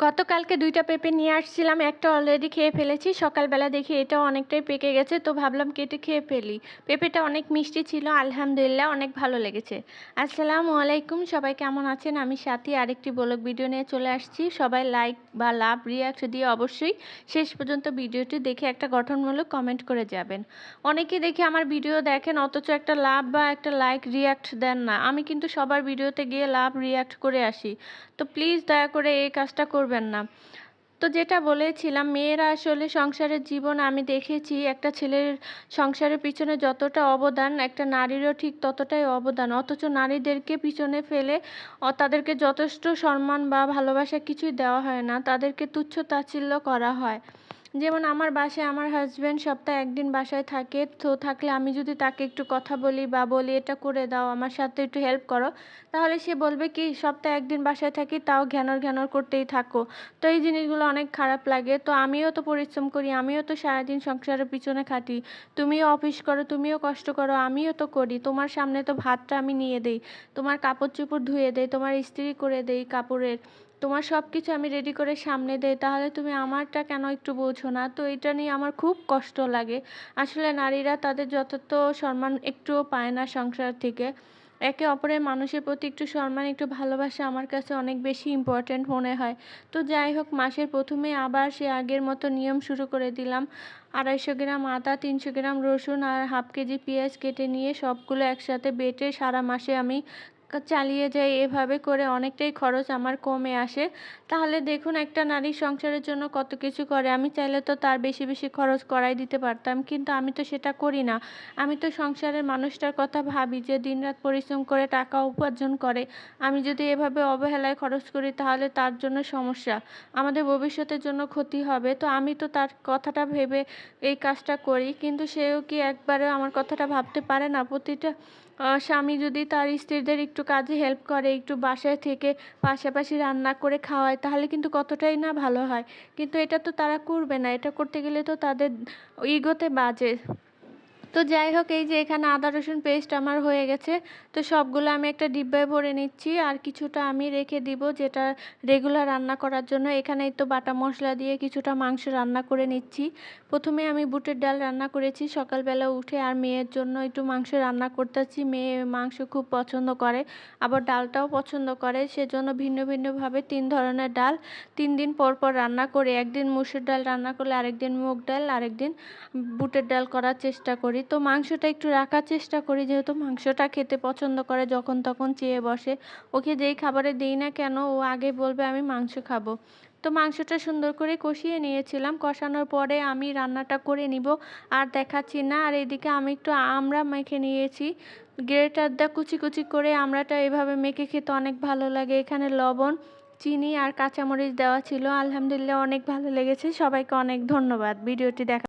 গতকালকে ২ টা পেঁপে নিয়ে আসছিলাম। একটা অলরেডি খেয়ে ফেলেছি। সকালবেলা দেখি এটাও অনেকটাই পেকে গেছে। তো ভাবলাম কেটে খেয়ে ফেলি। পেঁপেটা অনেক মিষ্টি ছিল। আলহামদুলিল্লাহ অনেক ভালো লেগেছে। আসসালামু আলাইকুম। সবাই কেমন আছেন? আমি সাথী আরেকটি ব্লগ ভিডিও নিয়ে চলে আসছি। সবাই লাইক বা লাভ রিঅ্যাক্ট দিয়ে অবশ্যই শেষ পর্যন্ত ভিডিওটি দেখে একটা গঠনমূলক কমেন্ট করে যাবেন। অনেকে দেখি আমার ভিডিও দেখেন অথচ একটা লাভ বা একটা লাইক রিঅ্যাক্ট দেন না। আমি কিন্তু সবার ভিডিওতে গিয়ে লাভ রিঅ্যাক্ট করে আসি। তো প্লিজ দয়া করে এই কাজটা করবেন না। তো যেটা বলেছিলাম, মেয়েরা আসলে সংসারের জীবন আমি দেখেছি একটা ছেলের সংসারের পিছনে যতটা অবদান একটা নারীরও ঠিক ততটাই অবদান। অথচ নারীদেরকে পিছনে ফেলে তাদেরকে যথেষ্ট সম্মান বা ভালোবাসা কিছুই দেওয়া হয় না। তাদেরকে তুচ্ছ তাচ্ছিল্য করা হয়। যেমন আমার বাসায় আমার হাসব্যান্ড সপ্তাহে ১ দিন বাসায় থাকে। তো থাকলে আমি যদি তাকে একটু কথা বলি বা বলি এটা করে দাও, আমার সাথে একটু হেল্প করো, তাহলে সে বলবে কি সপ্তাহে ১ দিন বাসায় থাকি তাও ঘ্যানর, ঘ্যানর করতেই থাকো। তো এই জিনিসগুলো অনেক খারাপ লাগে। তো আমিও তো পরিশ্রম করি, আমিও তো সারাদিন সংসারের পিছনে খাটি। তুমিও অফিস করো, তুমিও কষ্ট করো, আমিও তো করি। তোমার সামনে তো ভাতটা আমি নিয়ে দেই। তোমার কাপড়-চোপড় ধুয়ে দেই, তোমার ইস্ত্রি করে দেই কাপড়ের। তোমার সবকিছু আমি রেডি করে সামনে দেই। তাহলে তুমি আমারটা কেন একটু বোঝো না? তো এটা নিয়ে আমার খুব কষ্ট লাগে। আসলে নারীরা তাদের যথার্থ সম্মান একটুও পায় না সংসার থেকে। একে অপরের মানুষের প্রতি একটু সম্মান, একটু ভালোবাসা আমার কাছে অনেক বেশি ইম্পর্ট্যান্ট মনে হয়। তো যাই হোক, মাসের ১ম এ আবার সে আগের মতো নিয়ম শুরু করে দিলাম। ২৫০ গ্রাম আদা, ৩০০ গ্রাম রসুন আর হাফ কেজি পেঁয়াজ কেটে নিয়ে সবগুলো একসাথে বেটে সারা মাসে আমি চালিয়ে যাই। এভাবে করে অনেকটাই খরচ আমার কমে আসে। তাহলে দেখুন একটা নারী সংসারের জন্য কত কিছু করে। আমি চাইলে তো তার বেশি, বেশি খরচ করাই দিতে পারতাম। কিন্তু আমি তো সেটা করি না। আমি তো সংসারের মানুষটার কথা ভাবি যে দিনরাত পরিশ্রম করে টাকা উপার্জন করে। আমি যদি এভাবে অবহেলায় খরচ করি তাহলে তার জন্য সমস্যা। আমাদের ভবিষ্যতের জন্য ক্ষতি হবে। তো আমি তো তার কথাটা ভেবে এই কাজটা করি। কিন্তু সেও কি একবারেও আমার কথাটা ভাবতে পারে না? প্রতিটা স্বামী যদি তার স্ত্রীদের একটু কাজে হেল্প করে, একটু বাসায় থেকে পাশাপাশি রান্না করে খাওয়ায় তাহলে কিন্তু কতটাই না ভালো হয়। কিন্তু এটা তো তারা করবে না। এটা করতে গেলে তো তাদের ইগোতে বাজে। তো যাই হোক, এই যে এখানে আদা রসুন পেস্ট আমার হয়ে গেছে। তো সবগুলো আমি একটা ডিব্বায় ভরে নিচ্ছি। আর কিছুটা আমি রেখে দিব যেটা রেগুলার রান্না করার জন্য। এখানে এই তো বাটা মসলা দিয়ে কিছুটা মাংস রান্না করে নিচ্ছি। ১ম এ আমি বুটের ডাল রান্না করেছি সকালবেলা উঠে, আর মেয়ের জন্য একটু মাংস রান্না করতেছি। মেয়ে মাংস খুব পছন্দ করে, আবার ডালটাও পছন্দ করে। সেজন্য ভিন্ন ভিন্নভাবে ৩ ধরনের ডাল ৩ দিন পর পর রান্না করি। একদিন মসুর ডাল রান্না করলে আরেকদিন মুগ ডাল, আরেকদিন বুটের ডাল করার চেষ্টা করি। তো মাংসটা একটু রাখার চেষ্টা করি, যেহেতু মাংসটা খেতে পছন্দ করে, যখন তখন চেয়ে বসে। ওকে যেই খাবারে দেই না কেন ও আগে বলবে আমি মাংস খাবো। তো মাংসটা সুন্দর করে কষিয়ে নিয়েছিলাম। কষানোর পরে আমি রান্নাটা করে নিব আর দেখাচ্ছি না। আর এদিকে আমি একটু আমড়া মেখে নিয়েছি। গ্রেটার দিয়ে কুচি, কুচি করে আমড়াটা এভাবে মেখে খেতে অনেক ভালো লাগে। এখানে লবণ, চিনি আর কাঁচামরিচ দেওয়া ছিল। আলহামদুলিল্লাহ অনেক ভালো লেগেছে। সবাইকে অনেক ধন্যবাদ ভিডিওটি দেখা